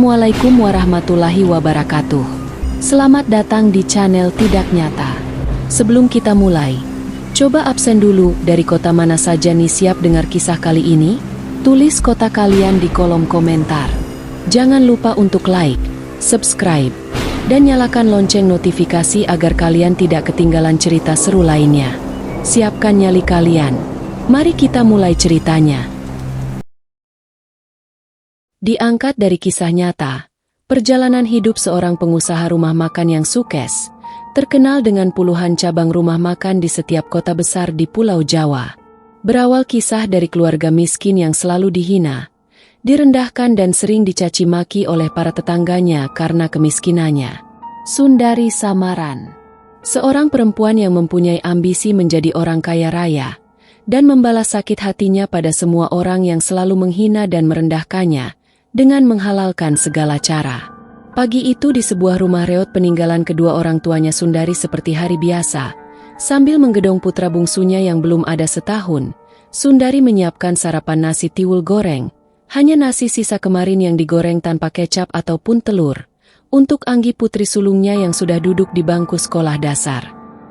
Assalamualaikum warahmatullahi wabarakatuh. Selamat datang di channel Tidak Nyata. Sebelum kita mulai, coba absen dulu dari kota mana saja nih siap dengar kisah kali ini? Tulis kota kalian di kolom komentar. Jangan lupa untuk like, subscribe, dan nyalakan lonceng notifikasi agar kalian tidak ketinggalan cerita seru lainnya. Siapkan nyali kalian. Mari kita mulai ceritanya. Diangkat dari kisah nyata, perjalanan hidup seorang pengusaha rumah makan yang sukses, terkenal dengan puluhan cabang rumah makan di setiap kota besar di Pulau Jawa. Berawal kisah dari keluarga miskin yang selalu dihina, direndahkan dan sering dicaci maki oleh para tetangganya karena kemiskinannya. Sundari Samaran, seorang perempuan yang mempunyai ambisi menjadi orang kaya raya, dan membalas sakit hatinya pada semua orang yang selalu menghina dan merendahkannya, dengan menghalalkan segala cara. Pagi itu di sebuah rumah reot peninggalan kedua orang tuanya Sundari seperti hari biasa, sambil menggedong putra bungsunya yang belum ada setahun, Sundari menyiapkan sarapan nasi tiwul goreng, hanya nasi sisa kemarin yang digoreng tanpa kecap ataupun telur, untuk Anggi putri sulungnya yang sudah duduk di bangku sekolah dasar.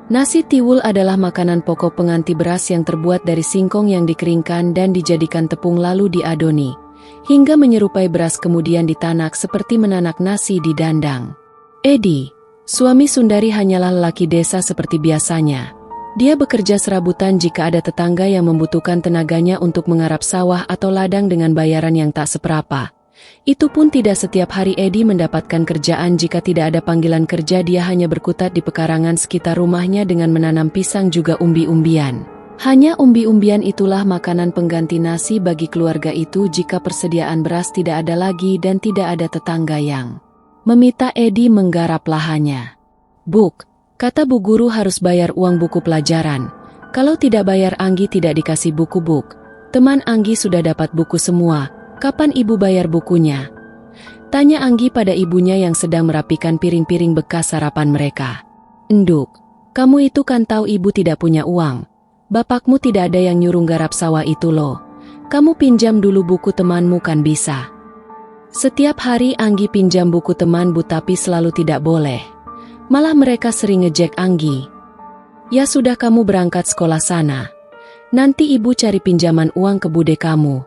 Nasi tiwul adalah makanan pokok pengganti beras yang terbuat dari singkong yang dikeringkan dan dijadikan tepung lalu diadoni, hingga menyerupai beras kemudian ditanak seperti menanak nasi di dandang. Edi, suami Sundari hanyalah lelaki desa seperti biasanya. Dia bekerja serabutan jika ada tetangga yang membutuhkan tenaganya untuk menggarap sawah atau ladang dengan bayaran yang tak seberapa. Itu pun tidak setiap hari Edi mendapatkan kerjaan. Jika tidak ada panggilan kerja, dia hanya berkutat di pekarangan sekitar rumahnya dengan menanam pisang juga umbi-umbian. Hanya umbi-umbian itulah makanan pengganti nasi bagi keluarga itu jika persediaan beras tidak ada lagi dan tidak ada tetangga yang meminta Edi menggarap lahannya. "Buk," kata bu guru, "harus bayar uang buku pelajaran. Kalau tidak bayar Anggi tidak dikasih buku buk. Teman Anggi sudah dapat buku semua, kapan ibu bayar bukunya?" Tanya Anggi pada ibunya yang sedang merapikan piring-piring bekas sarapan mereka. "Enduk, kamu itu kan tahu ibu tidak punya uang. Bapakmu tidak ada yang nyuruh garap sawah itu loh. Kamu pinjam dulu buku temanmu kan bisa." Setiap hari Anggi pinjam buku teman Bu, tapi selalu tidak boleh. Malah mereka sering ngejek Anggi. "Ya sudah, kamu berangkat sekolah sana. Nanti ibu cari pinjaman uang ke bude kamu."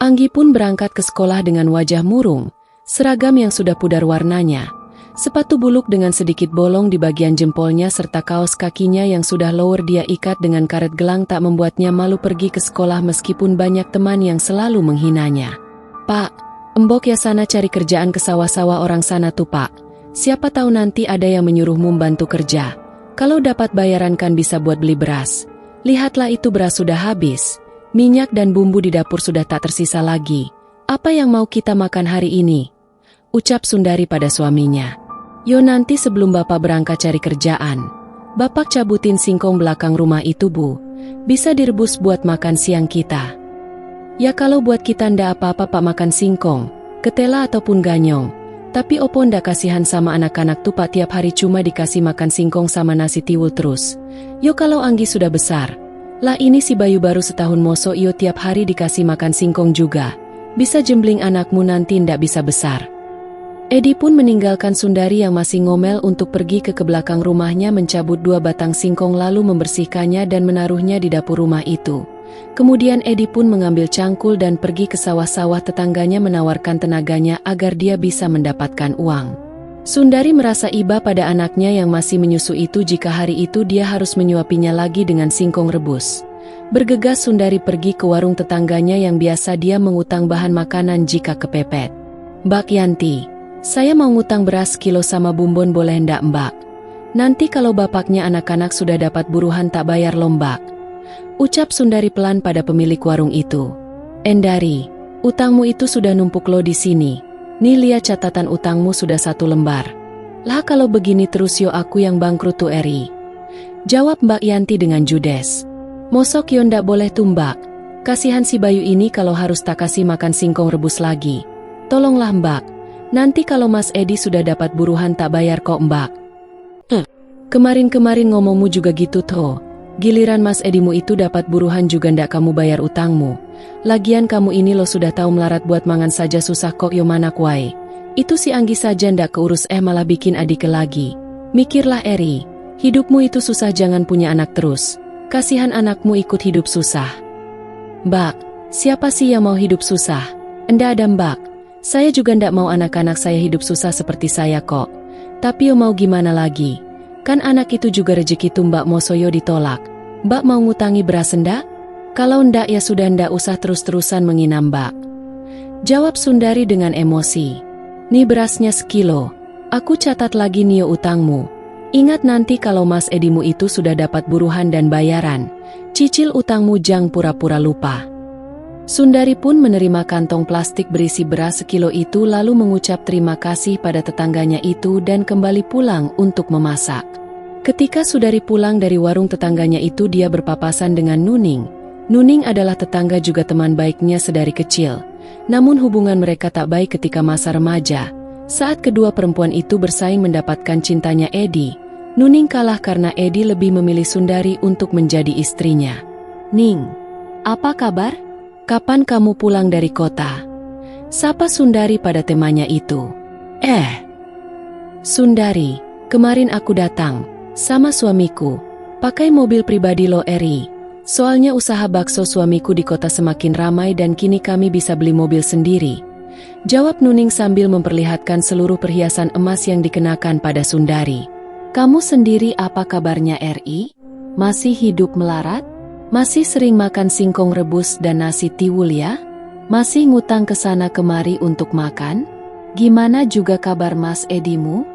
Anggi pun berangkat ke sekolah dengan wajah murung, seragam yang sudah pudar warnanya, sepatu buluk dengan sedikit bolong di bagian jempolnya serta kaos kakinya yang sudah lower dia ikat dengan karet gelang tak membuatnya malu pergi ke sekolah meskipun banyak teman yang selalu menghinanya. "Pak, embok ya sana cari kerjaan ke sawah-sawah orang sana tuh Pak. Siapa tahu nanti ada yang menyuruhmu membantu kerja. Kalau dapat bayaran kan bisa buat beli beras. Lihatlah itu beras sudah habis. Minyak dan bumbu di dapur sudah tak tersisa lagi. Apa yang mau kita makan hari ini?" ucap Sundari pada suaminya. "Yo, nanti sebelum Bapak berangkat cari kerjaan, Bapak cabutin singkong belakang rumah itu Bu. Bisa direbus buat makan siang kita." "Ya kalau buat kita ndak apa-apa Pak makan singkong, ketela ataupun ganyong. Tapi opo ndak kasihan sama anak-anak tuh Pak, tiap hari cuma dikasih makan singkong sama nasi tiwul terus. Yo kalau Anggi sudah besar. Lah ini si Bayu baru setahun mosok yo tiap hari dikasih makan singkong juga. Bisa jembling anakmu nanti ndak bisa besar." Edi pun meninggalkan Sundari yang masih ngomel untuk pergi ke belakang rumahnya mencabut 2 batang singkong lalu membersihkannya dan menaruhnya di dapur rumah itu. Kemudian Edi pun mengambil cangkul dan pergi ke sawah-sawah tetangganya menawarkan tenaganya agar dia bisa mendapatkan uang. Sundari merasa iba pada anaknya yang masih menyusu itu jika hari itu dia harus menyuapinya lagi dengan singkong rebus. Bergegas Sundari pergi ke warung tetangganya yang biasa dia mengutang bahan makanan jika kepepet. "Mbak Yanti, saya mau ngutang beras kilo sama bumbon, boleh ndak Mbak? Nanti kalau bapaknya anak-anak sudah dapat buruhan tak bayar loh Mbak," ucap Sundari pelan pada pemilik warung itu. "Endari, utangmu itu sudah numpuk lo di sini. Nih lihat catatan utangmu sudah 1 lembar. Lah kalau begini terus yo aku yang bangkrut tuh Eri," jawab Mbak Yanti dengan judes. "Mosok yo ndak boleh tuh Mbak. Kasihan si Bayu ini kalau harus tak kasih makan singkong rebus lagi. Tolonglah Mbak. Nanti kalau Mas Edi sudah dapat buruhan tak bayar kok Mbak." Kemarin-kemarin ngomongmu juga gitu toh. Giliran Mas Edimu itu dapat buruhan juga ndak kamu bayar utangmu. Lagian kamu ini lo sudah tahu melarat buat mangan saja susah kok yo mana kuai. Itu si Anggi saja ndak keurus malah bikin adik lagi. Mikirlah Eri, hidupmu itu susah jangan punya anak terus. Kasihan anakmu ikut hidup susah. Mbak, siapa sih yang mau hidup susah? Ndak ada Mbak. Saya juga ndak mau anak-anak saya hidup susah seperti saya kok. Tapi mau gimana lagi? Kan anak itu juga rezeki tuh Mbak Mosoyo ditolak. Mbak mau ngutangi beras ndak? Kalau ndak ya sudah ndak usah terus-terusan menghina Mbak. Jawab Sundari dengan emosi. Nih berasnya sekilo. Aku catat lagi nih utangmu. Ingat nanti kalau Mas Edimu itu sudah dapat buruhan dan bayaran. Cicil utangmu jang pura-pura lupa. Sundari pun menerima kantong plastik berisi beras sekilo itu lalu mengucap terima kasih pada tetangganya itu dan kembali pulang untuk memasak. Ketika Sundari pulang dari warung tetangganya itu dia berpapasan dengan Nuning. Nuning adalah tetangga juga teman baiknya sedari kecil. Namun hubungan mereka tak baik ketika masa remaja. Saat kedua perempuan itu bersaing mendapatkan cintanya Edi, Nuning kalah karena Edi lebih memilih Sundari untuk menjadi istrinya. Ning, apa kabar? Kapan kamu pulang dari kota? Sapa Sundari pada temanya itu. Sundari, kemarin aku datang, sama suamiku, pakai mobil pribadi lo Eri. Soalnya usaha bakso suamiku di kota semakin ramai dan kini kami bisa beli mobil sendiri. Jawab Nuning sambil memperlihatkan seluruh perhiasan emas yang dikenakan pada Sundari. Kamu sendiri apa kabarnya Eri? Masih hidup melarat? Masih sering makan singkong rebus dan nasi tiwul ya? Masih ngutang ke sana kemari untuk makan? Gimana juga kabar Mas Edimu?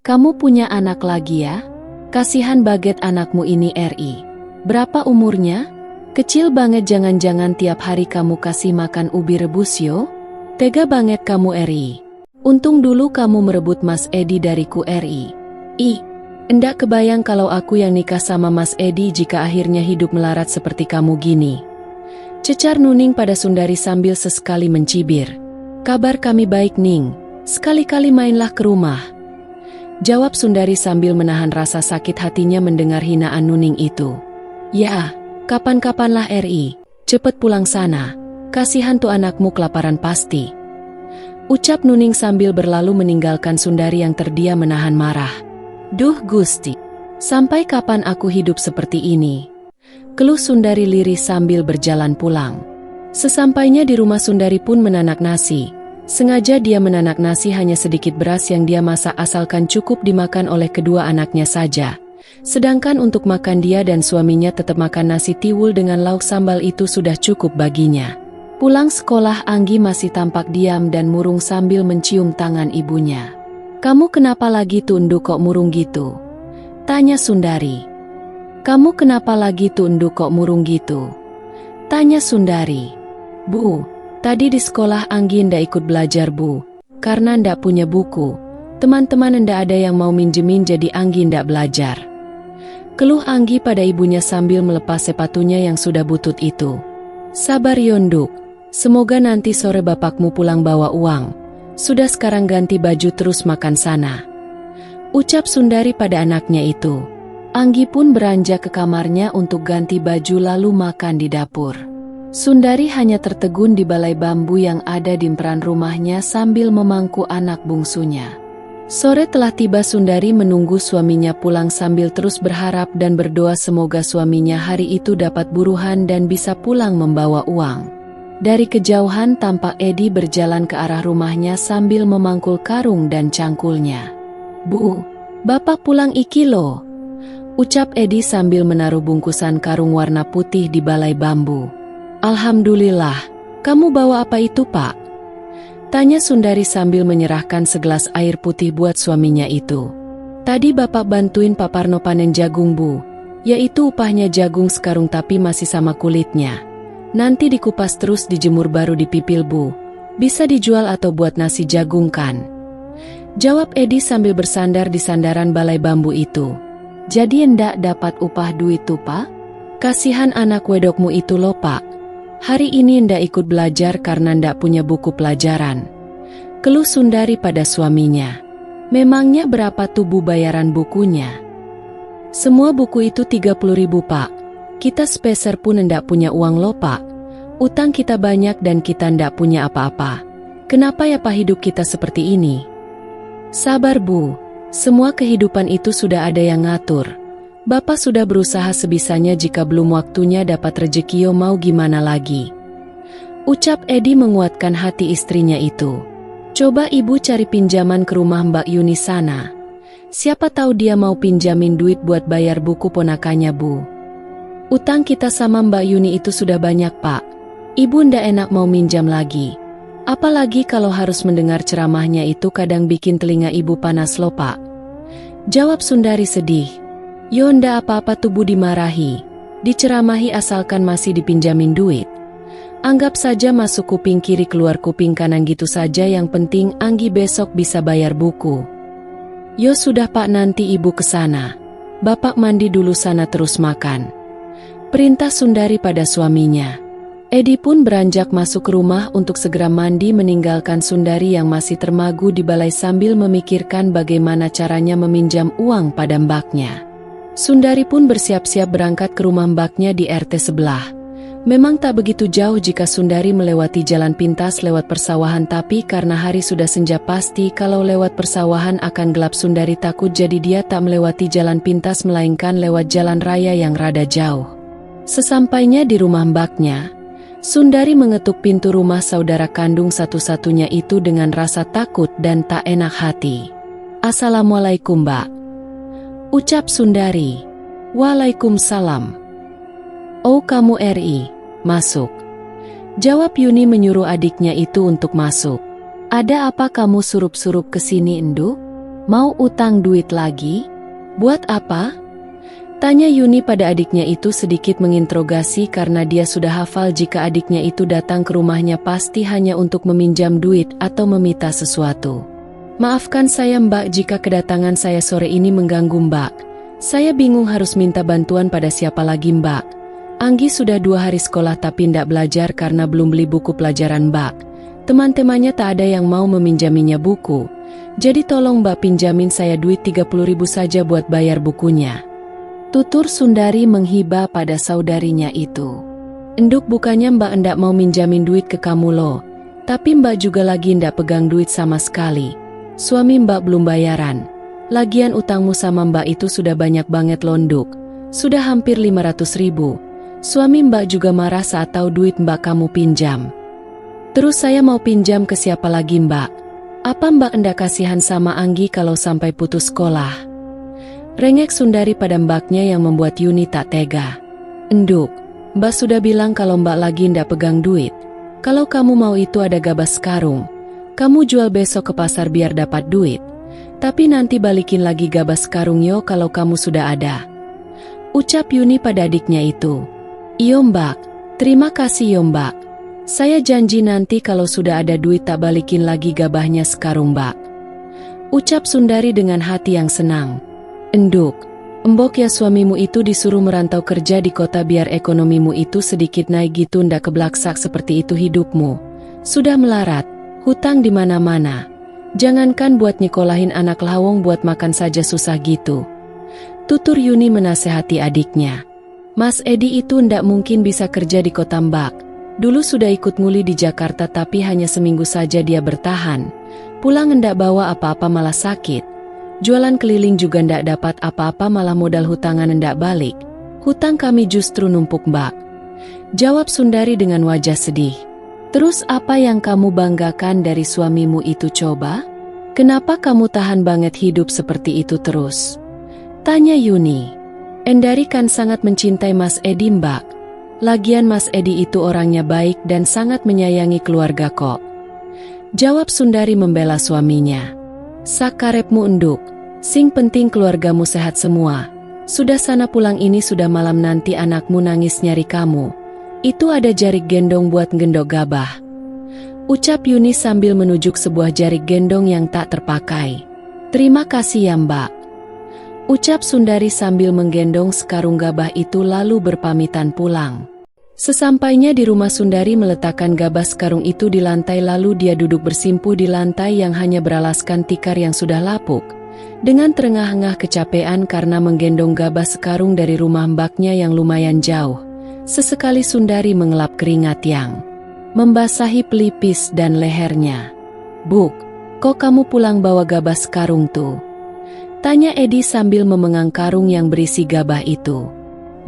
Kamu punya anak lagi ya? Kasihan banget anakmu ini Eri. Berapa umurnya? Kecil banget jangan-jangan tiap hari kamu kasih makan ubi rebus yo? Tega banget kamu Eri. Untung dulu kamu merebut Mas Edi dariku Eri. Endak kebayang kalau aku yang nikah sama Mas Edi jika akhirnya hidup melarat seperti kamu gini. Cecar Nuning pada Sundari sambil sesekali mencibir. Kabar kami baik Ning, sekali-kali mainlah ke rumah. Jawab Sundari sambil menahan rasa sakit hatinya mendengar hinaan Nuning itu. Ya, kapan-kapanlah Eri, cepet pulang sana, kasihan tuh anakmu kelaparan pasti. Ucap Nuning sambil berlalu meninggalkan Sundari yang terdiam menahan marah. Duh Gusti, sampai kapan aku hidup seperti ini? Keluh Sundari lirih sambil berjalan pulang. Sesampainya di rumah Sundari pun menanak nasi. Sengaja dia menanak nasi hanya sedikit beras yang dia masak asalkan cukup dimakan oleh kedua anaknya saja. Sedangkan untuk makan dia dan suaminya tetap makan nasi tiwul dengan lauk sambal itu sudah cukup baginya. Pulang sekolah Anggi masih tampak diam dan murung sambil mencium tangan ibunya. Kamu kenapa lagi tunduk kok murung gitu? Tanya Sundari. Kamu kenapa lagi tunduk kok murung gitu? Tanya Sundari. Bu, tadi di sekolah Anggi ndak ikut belajar bu, karena ndak punya buku. Teman-teman ndak ada yang mau minjemin jadi Anggi ndak belajar. Keluh Anggi pada ibunya sambil melepas sepatunya yang sudah butut itu. Sabar Yonduk, semoga nanti sore bapakmu pulang bawa uang. Sudah sekarang ganti baju terus makan sana. Ucap Sundari pada anaknya itu. Anggi pun beranjak ke kamarnya untuk ganti baju lalu makan di dapur. Sundari hanya tertegun di balai bambu yang ada di emperan rumahnya sambil memangku anak bungsunya. Sore telah tiba Sundari menunggu suaminya pulang sambil terus berharap dan berdoa semoga suaminya hari itu dapat buruhan dan bisa pulang membawa uang. Dari kejauhan tampak Edi berjalan ke arah rumahnya sambil memangkul karung dan cangkulnya. Bu, bapak pulang iki lo. Ucap Edi sambil menaruh bungkusan karung warna putih di balai bambu. Alhamdulillah, kamu bawa apa itu pak? Tanya Sundari sambil menyerahkan segelas air putih buat suaminya itu. Tadi bapak bantuin Pak Parno panen jagung bu, yaitu upahnya jagung sekarung tapi masih sama kulitnya. Nanti dikupas terus dijemur baru dipipil bu, bisa dijual atau buat nasi jagung kan? Jawab Edi sambil bersandar di sandaran balai bambu itu. Jadi ndak dapat upah duit tuh pak? Kasihan anak wedokmu itu loh pak. Hari ini ndak ikut belajar karena ndak punya buku pelajaran. Keluh Sundari pada suaminya. Memangnya berapa tuh bu bayaran bukunya? Semua buku itu 30.000 pak. Kita speser pun ndak punya uang loh pak. Utang kita banyak dan kita ndak punya apa-apa. Kenapa ya Pak hidup kita seperti ini? Sabar Bu, semua kehidupan itu sudah ada yang ngatur. Bapak sudah berusaha sebisanya, jika belum waktunya dapat rezeki mau gimana lagi. Ucap Edi menguatkan hati istrinya itu. Coba Ibu cari pinjaman ke rumah Mbak Yuni sana. Siapa tahu dia mau pinjamin duit buat bayar buku ponakannya Bu. Utang kita sama Mbak Yuni itu sudah banyak Pak. Ibu ndak enak mau minjam lagi. Apalagi kalau harus mendengar ceramahnya itu, kadang bikin telinga Ibu panas loh Pak. Jawab Sundari sedih. Yo ndak apa-apa tuh Bu, dimarahi, diceramahi asalkan masih dipinjamin duit. Anggap saja masuk kuping kiri keluar kuping kanan gitu saja, yang penting Anggi besok bisa bayar buku. Yo sudah Pak, nanti Ibu kesana. Bapak mandi dulu sana terus makan. Perintah Sundari pada suaminya. Edi pun beranjak masuk ke rumah untuk segera mandi, meninggalkan Sundari yang masih termagu di balai sambil memikirkan bagaimana caranya meminjam uang pada mbaknya. Sundari pun bersiap-siap berangkat ke rumah mbaknya di RT sebelah. Memang tak begitu jauh jika Sundari melewati jalan pintas lewat persawahan, tapi karena hari sudah senja pasti kalau lewat persawahan akan gelap. Sundari takut, jadi dia tak melewati jalan pintas melainkan lewat jalan raya yang rada jauh. Sesampainya di rumah mbaknya, Sundari mengetuk pintu rumah saudara kandung satu-satunya itu dengan rasa takut dan tak enak hati. "Assalamualaikum Mbak," ucap Sundari. "Waalaikumsalam." "Oh kamu RI, masuk," jawab Yuni menyuruh adiknya itu untuk masuk. "Ada apa kamu surup-surup kesini Enduk? Mau utang duit lagi? Buat apa?" tanya Yuni pada adiknya itu, sedikit menginterogasi karena dia sudah hafal jika adiknya itu datang ke rumahnya pasti hanya untuk meminjam duit atau meminta sesuatu. "Maafkan saya Mbak jika kedatangan saya sore ini mengganggu Mbak. Saya bingung harus minta bantuan pada siapa lagi Mbak. Anggi sudah 2 hari sekolah tapi ndak belajar karena belum beli buku pelajaran Mbak. Teman-temannya tak ada yang mau meminjaminya buku. Jadi tolong Mbak pinjamin saya duit 30.000 saja buat bayar bukunya," tutur Sundari menghibah pada saudarinya itu. "Enduk, bukannya Mbak ndak mau minjamin duit ke kamu loh. Tapi Mbak juga lagi ndak pegang duit sama sekali. Suami Mbak belum bayaran. Lagian utangmu sama Mbak itu sudah banyak banget londuk. Sudah hampir 500.000. Suami Mbak juga marah saat tahu duit Mbak kamu pinjam. Terus saya mau pinjam ke siapa lagi Mbak? Apa Mbak ndak kasihan sama Anggi kalau sampai putus sekolah?" Rengek Sundari pada mbaknya yang membuat Yuni tak tega. "Enduk, Mbak sudah bilang kalau Mbak lagi ndak pegang duit. Kalau kamu mau itu ada gabas karung. Kamu jual besok ke pasar biar dapat duit. Tapi nanti balikin lagi gabas karung yo kalau kamu sudah ada," ucap Yuni pada adiknya itu. "Iyo Mbak, terima kasih yo Mbak. Saya janji nanti kalau sudah ada duit tak balikin lagi gabahnya sekarung Mbak," ucap Sundari dengan hati yang senang. "Enduk, embok ya suamimu itu disuruh merantau kerja di kota biar ekonomimu itu sedikit naik gitu, ndak keblaksak seperti itu hidupmu. Sudah melarat, hutang di mana-mana. Jangankan buat nyekolahin anak lawong, buat makan saja susah gitu," tutur Yuni menasehati adiknya. "Mas Edi itu ndak mungkin bisa kerja di kota Mbak. Dulu sudah ikut nguli di Jakarta tapi hanya seminggu saja dia bertahan. Pulang ndak bawa apa-apa malah sakit. Jualan keliling juga ndak dapat apa-apa, malah modal hutangan ndak balik. Hutang kami justru numpuk Mbak," jawab Sundari dengan wajah sedih. "Terus apa yang kamu banggakan dari suamimu itu coba? Kenapa kamu tahan banget hidup seperti itu terus?" tanya Yuni. "Endari kan sangat mencintai Mas Edi Mbak. Lagian Mas Edi itu orangnya baik dan sangat menyayangi keluarga kok," jawab Sundari membela suaminya. "Sakarepmu Enduk, sing penting keluargamu sehat semua. Sudah sana pulang, ini sudah malam, nanti anakmu nangis nyari kamu. Itu ada jarik gendong buat gendong gabah," ucap Yuni sambil menunjuk sebuah jarik gendong yang tak terpakai. "Terima kasih ya Mbak," ucap Sundari sambil menggendong sekarung gabah itu lalu berpamitan pulang. Sesampainya di rumah, Sundari meletakkan gabah sekarung itu di lantai lalu dia duduk bersimpuh di lantai yang hanya beralaskan tikar yang sudah lapuk. Dengan terengah-engah kecapean karena menggendong gabah sekarung dari rumah mbaknya yang lumayan jauh, sesekali Sundari mengelap keringat yang membasahi pelipis dan lehernya. "Buk, kok kamu pulang bawa gabah sekarung tuh?" tanya Edi sambil memegang karung yang berisi gabah itu.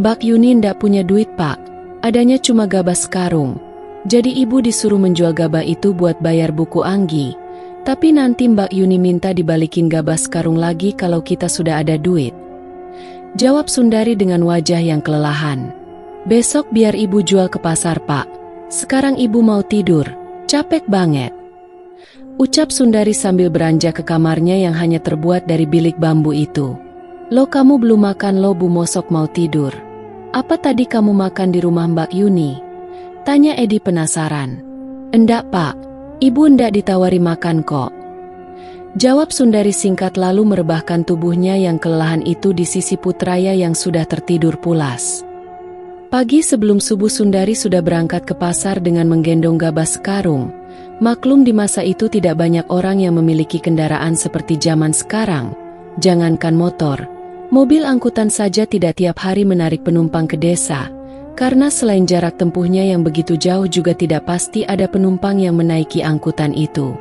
"Mbak Yuni ndak punya duit, Pak. Adanya cuma gabah sekarung. Jadi ibu disuruh menjual gabah itu buat bayar buku Anggi. Tapi nanti Mbak Yuni minta dibalikin gabah sekarung lagi kalau kita sudah ada duit," jawab Sundari dengan wajah yang kelelahan. "Besok biar ibu jual ke pasar, Pak. Sekarang ibu mau tidur, capek banget," ucap Sundari sambil beranjak ke kamarnya yang hanya terbuat dari bilik bambu itu. "Lo kamu belum makan lo Bu Mosok mau tidur. Apa tadi kamu makan di rumah Mbak Yuni?" tanya Edi penasaran. "Endak, Pak. Ibu endak ditawari makan kok," jawab Sundari singkat lalu merebahkan tubuhnya yang kelelahan itu di sisi putranya yang sudah tertidur pulas. Pagi sebelum subuh Sundari sudah berangkat ke pasar dengan menggendong gabah sekarung. Maklum di masa itu tidak banyak orang yang memiliki kendaraan seperti zaman sekarang. Jangankan motor, mobil angkutan saja tidak tiap hari menarik penumpang ke desa. Karena selain jarak tempuhnya yang begitu jauh juga tidak pasti ada penumpang yang menaiki angkutan itu.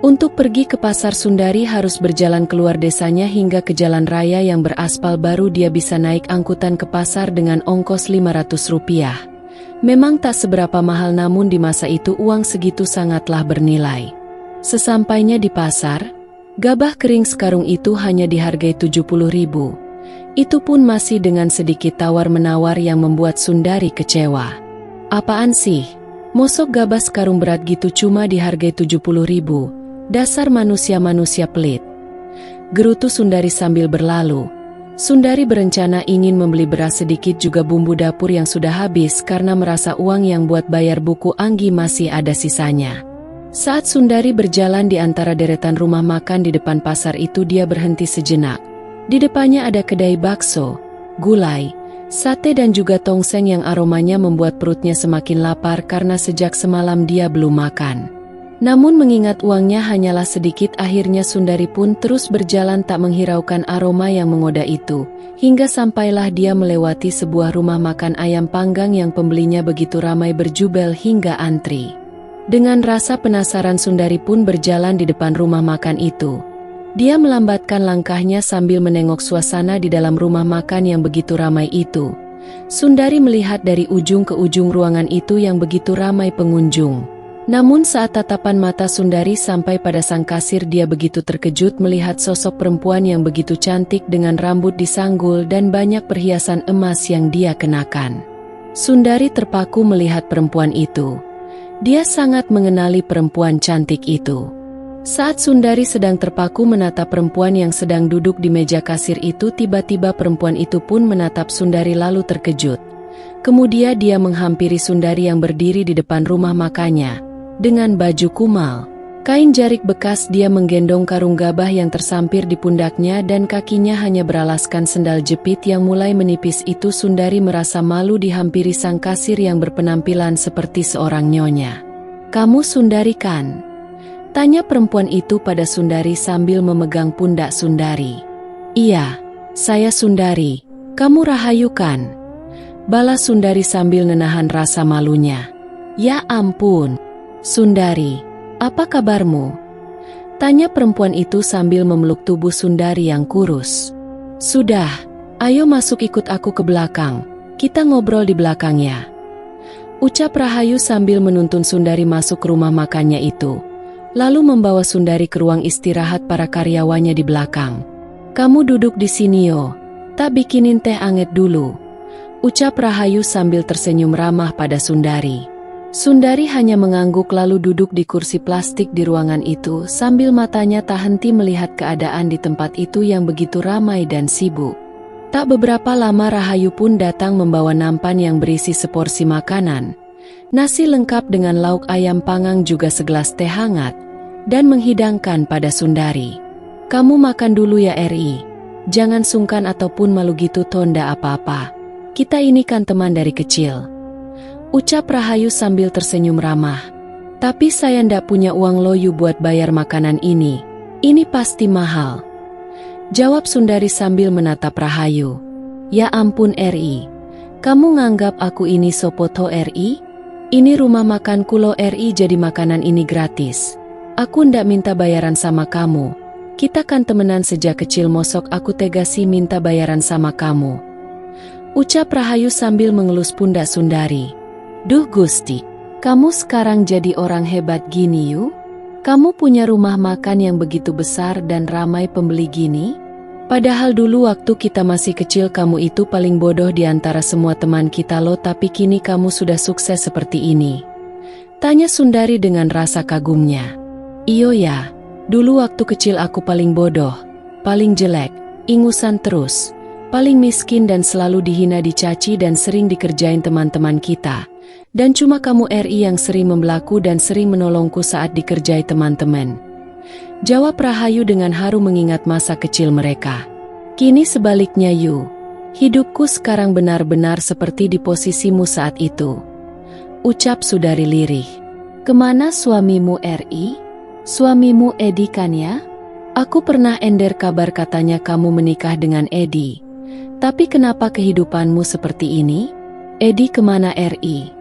Untuk pergi ke pasar Sundari harus berjalan keluar desanya hingga ke jalan raya yang beraspal baru dia bisa naik angkutan ke pasar dengan ongkos Rp500. Memang tak seberapa mahal namun di masa itu uang segitu sangatlah bernilai. Sesampainya di pasar, gabah kering sekarung itu hanya dihargai Rp70.000. Itu pun masih dengan sedikit tawar-menawar yang membuat Sundari kecewa. "Apaan sih? Mosok gabah sekarung berat gitu cuma dihargai Rp70.000. Dasar manusia-manusia pelit," gerutu Sundari sambil berlalu. Sundari berencana ingin membeli beras sedikit juga bumbu dapur yang sudah habis karena merasa uang yang buat bayar buku Anggi masih ada sisanya. Saat Sundari berjalan di antara deretan rumah makan di depan pasar itu dia berhenti sejenak. Di depannya ada kedai bakso, gulai, sate dan juga tongseng yang aromanya membuat perutnya semakin lapar karena sejak semalam dia belum makan. Namun mengingat uangnya hanyalah sedikit akhirnya Sundari pun terus berjalan tak menghiraukan aroma yang menggoda itu. Hingga sampailah dia melewati sebuah rumah makan ayam panggang yang pembelinya begitu ramai berjubel hingga antri. Dengan rasa penasaran Sundari pun berjalan di depan rumah makan itu. Dia melambatkan langkahnya sambil menengok suasana di dalam rumah makan yang begitu ramai itu. Sundari melihat dari ujung ke ujung ruangan itu yang begitu ramai pengunjung. Namun saat tatapan mata Sundari sampai pada sang kasir dia begitu terkejut melihat sosok perempuan yang begitu cantik dengan rambut disanggul dan banyak perhiasan emas yang dia kenakan. Sundari terpaku melihat perempuan itu. Dia sangat mengenali perempuan cantik itu. Saat Sundari sedang terpaku menatap perempuan yang sedang duduk di meja kasir itu, tiba-tiba perempuan itu pun menatap Sundari lalu terkejut. Kemudian dia menghampiri Sundari yang berdiri di depan rumah makannya. Dengan baju kumal, kain jarik bekas dia menggendong karung gabah yang tersampir di pundaknya dan kakinya hanya beralaskan sendal jepit yang mulai menipis itu. Sundari merasa malu dihampiri sang kasir yang berpenampilan seperti seorang nyonya. "Kamu Sundari kan?" tanya perempuan itu pada Sundari sambil memegang pundak Sundari. "Iya, saya Sundari. Kamu Rahayu kan?" balas Sundari sambil menahan rasa malunya. "Ya ampun, Sundari, apa kabarmu?" tanya perempuan itu sambil memeluk tubuh Sundari yang kurus. "Sudah, ayo masuk ikut aku ke belakang. Kita ngobrol di belakangnya," ucap Rahayu sambil menuntun Sundari masuk ke rumah makannya itu. Lalu membawa Sundari ke ruang istirahat para karyawannya di belakang. "Kamu duduk di sini yo, tak bikinin teh anget dulu," ucap Rahayu sambil tersenyum ramah pada Sundari. Sundari hanya mengangguk lalu duduk di kursi plastik di ruangan itu sambil matanya tak henti melihat keadaan di tempat itu yang begitu ramai dan sibuk. Tak beberapa lama Rahayu pun datang membawa nampan yang berisi seporsi makanan. Nasi lengkap dengan lauk ayam panggang juga segelas teh hangat, dan menghidangkan pada Sundari. "Kamu makan dulu ya Ri. Jangan sungkan ataupun malu gitu tonda apa-apa. Kita ini kan teman dari kecil," ucap Rahayu sambil tersenyum ramah. "Tapi saya ndak punya uang loyu buat bayar makanan ini. Ini pasti mahal," jawab Sundari sambil menatap Rahayu. "Ya ampun Ri. Kamu nganggap aku ini sopoto Ri? Ini rumah makan kulo Ri jadi makanan ini gratis. Aku ndak minta bayaran sama kamu. Kita kan temenan sejak kecil, mosok aku tega sih minta bayaran sama kamu. Ucap Rahayu sambil mengelus pundak Sundari. Duh Gusti, kamu sekarang jadi orang hebat gini yuk? Kamu punya rumah makan yang begitu besar dan ramai pembeli gini? Padahal dulu waktu kita masih kecil kamu itu paling bodoh di antara semua teman kita loh, tapi kini kamu sudah sukses seperti ini. Tanya Sundari dengan rasa kagumnya. Iyo ya, dulu waktu kecil aku paling bodoh, paling jelek, ingusan terus, paling miskin dan selalu dihina, dicaci dan sering dikerjain teman-teman kita. Dan cuma kamu RI yang sering membelaku dan sering menolongku saat dikerjai teman-teman. Jawab Rahayu dengan haru mengingat masa kecil mereka. Kini sebaliknya Yu, hidupku sekarang benar-benar seperti di posisimu saat itu. Ucap Sundari lirih. Kemana suamimu RI? Suamimu Edi kan ya? Aku pernah ender kabar katanya kamu menikah dengan Edi. Tapi kenapa kehidupanmu seperti ini? Edi kemana RI?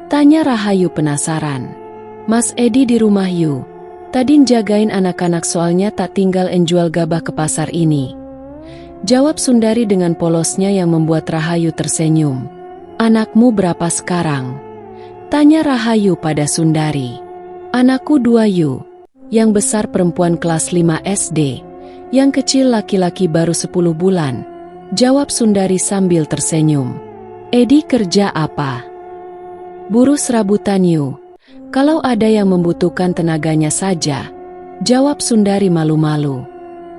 Tanya Rahayu penasaran. Mas Edi di rumah Yu. Tadi jagain anak-anak soalnya tak tinggal enjual gabah ke pasar ini. Jawab Sundari dengan polosnya yang membuat Rahayu tersenyum. Anakmu berapa sekarang? Tanya Rahayu pada Sundari. Anakku 2 Yu. Yang besar perempuan kelas 5 SD. Yang kecil laki-laki baru 10 bulan. Jawab Sundari sambil tersenyum. Edi kerja apa? Buruh serabutan Yu. Kalau ada yang membutuhkan tenaganya saja. Jawab Sundari malu-malu.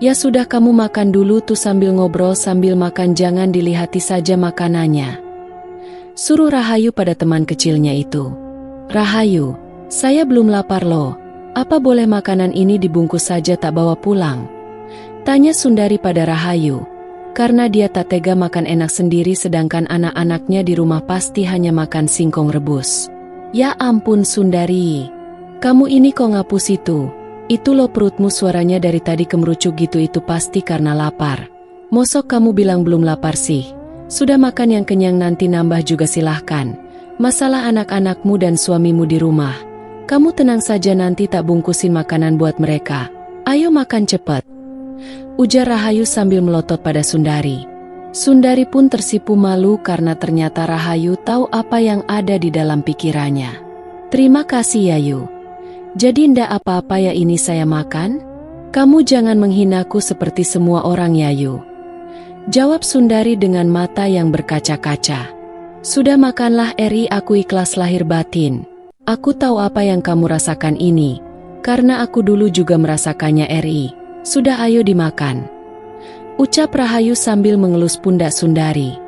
Ya sudah, kamu makan dulu tuh, sambil ngobrol sambil makan, jangan dilihati saja makanannya. Suruh Rahayu pada teman kecilnya itu. Rahayu, saya belum lapar loh. Apa boleh makanan ini dibungkus saja tak bawa pulang? Tanya Sundari pada Rahayu. Karena dia tak tega makan enak sendiri sedangkan anak-anaknya di rumah pasti hanya makan singkong rebus. Ya ampun Sundari, kamu ini kok ngapus itu? Itu loh perutmu suaranya dari tadi kemerucuk gitu, itu pasti karena lapar. Mosok kamu bilang belum lapar sih? Sudah makan yang kenyang, nanti nambah juga silahkan. Masalah anak-anakmu dan suamimu di rumah. Kamu tenang saja, nanti tak bungkusin makanan buat mereka. Ayo makan cepat. Ujar Rahayu sambil melotot pada Sundari. Sundari pun tersipu malu karena ternyata Rahayu tahu apa yang ada di dalam pikirannya. Terima kasih ya Yu. Jadi ndak apa-apa ya ini saya makan? Kamu jangan menghinaku seperti semua orang ya Yu. Jawab Sundari dengan mata yang berkaca-kaca. Sudah makanlah RI, aku ikhlas lahir batin. Aku tahu apa yang kamu rasakan ini, karena aku dulu juga merasakannya RI. Sudah ayo dimakan. Ucap Rahayu sambil mengelus pundak Sundari.